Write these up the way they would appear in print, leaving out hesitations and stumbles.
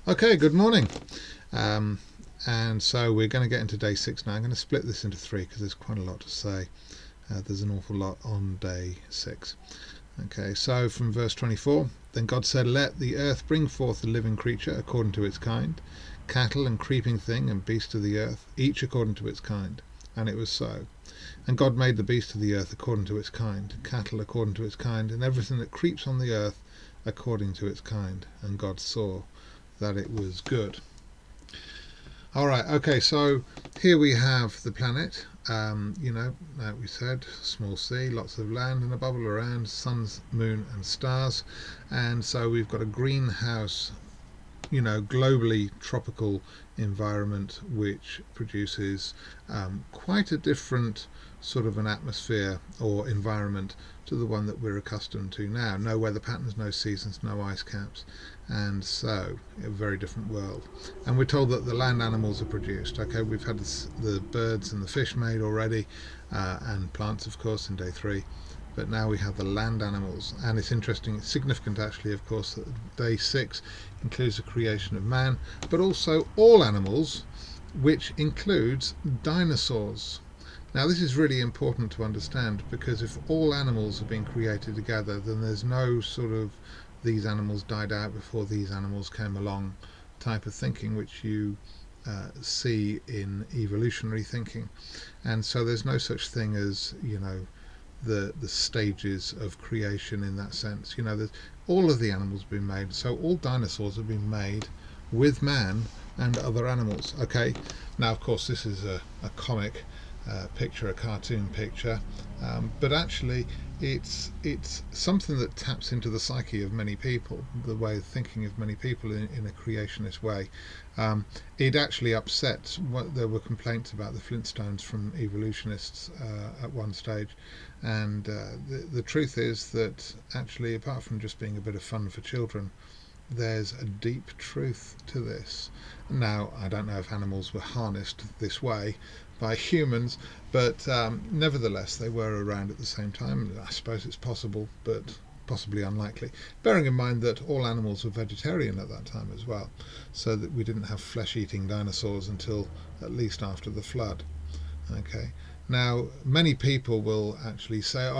Okay, good morning. Um, and so we're going to get into day 6 now. I'm going to split this into 3 because there's quite a lot to say. There's an awful lot on day 6. Okay, so from verse 24, then God said, "Let the earth bring forth a living creature according to its kind, cattle and creeping thing and beast of the earth, each according to its kind. And it was so. And God made the beast of the earth according to its kind, cattle according to its kind, and everything that creeps on the earth according to its kind. And God saw that it was good." All right, okay, so here we have the planet. Like we said, small sea, lots of land and a bubble around, suns, moon, and stars. And so we've got a greenhouse, globally tropical environment which produces quite a different sort of an atmosphere or environment to the one that we're accustomed to now. No weather patterns, no seasons, no ice caps, and so a very different world. And we're told that the land animals are produced. Okay, we've had the birds and the fish made already, and plants, of course, in day 3. But now we have the land animals, and it's interesting, it's significant actually, of course, that day 6 includes the creation of man, but also all animals, which includes dinosaurs. Now this is really important to understand, because if all animals have been created together, then there's no sort of these animals died out before these animals came along type of thinking, which you see in evolutionary thinking. And so there's no such thing as, the stages of creation in that sense. All of the animals have been made, so all dinosaurs have been made with man and other animals. Okay, now of course this is a comic picture, a cartoon picture, but actually it's something that taps into the psyche of many people, the way of thinking of many people in a creationist way. It actually upsets there were complaints about the Flintstones from evolutionists at one stage, and the truth is that actually, apart from just being a bit of fun for children, there's a deep truth to this. Now, I don't know if animals were harnessed this way by humans, but nevertheless they were around at the same time. I suppose it's possible, but possibly unlikely, bearing in mind that all animals were vegetarian at that time as well, so that we didn't have flesh-eating dinosaurs until at least after the flood. Okay, now many people will actually say,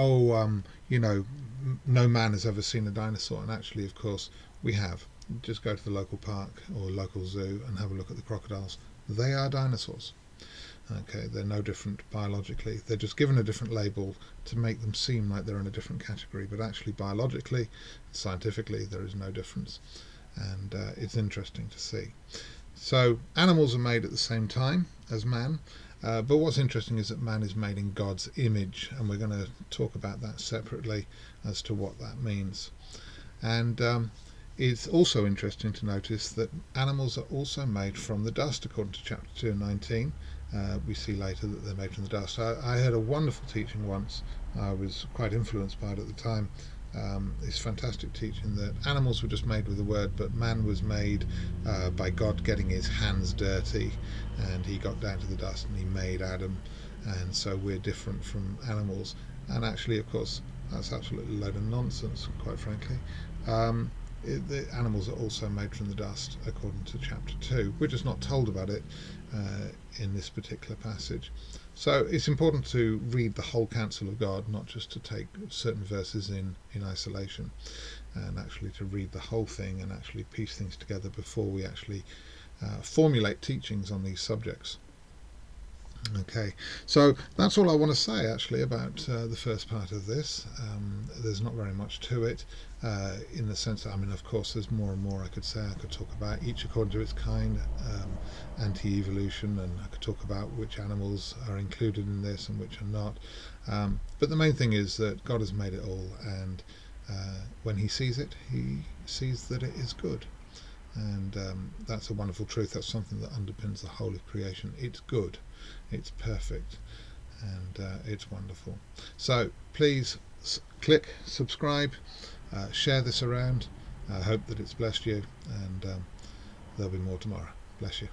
no man has ever seen a dinosaur, and actually, of course, we have. Just go to the local park or local zoo and have a look at the crocodiles. They are dinosaurs. Okay, they're no different biologically. They're just given a different label to make them seem like they're in a different category, but actually biologically, scientifically, there is no difference. And it's interesting to see. So animals are made at the same time as man, but what's interesting is that man is made in God's image, and we're going to talk about that separately as to what that means. And it's also interesting to notice that animals are also made from the dust, according to chapter 2 and 19. We see later that they're made from the dust. I heard a wonderful teaching once. I was quite influenced by it at the time. This fantastic teaching that animals were just made with the word, but man was made by God getting his hands dirty, and he got down to the dust and he made Adam, and so we're different from animals. And actually, of course, that's absolutely a load of nonsense, quite frankly. The animals are also made from the dust, according to chapter 2. We're just not told about it in this particular passage. So it's important to read the whole counsel of God, not just to take certain verses in isolation, and actually to read the whole thing and actually piece things together before we actually formulate teachings on these subjects. Okay, so that's all I want to say actually about the first part of this. There's not very much to it in the sense that, of course there's more and more I could say. I could talk about each according to its kind, anti-evolution, and I could talk about which animals are included in this and which are not. But the main thing is that God has made it all, and when he sees it, he sees that it is good. And that's a wonderful truth. That's something that underpins the whole of creation. It's good, it's perfect, and it's wonderful. So please click subscribe, share this around. I hope that it's blessed you, and there'll be more tomorrow. Bless you.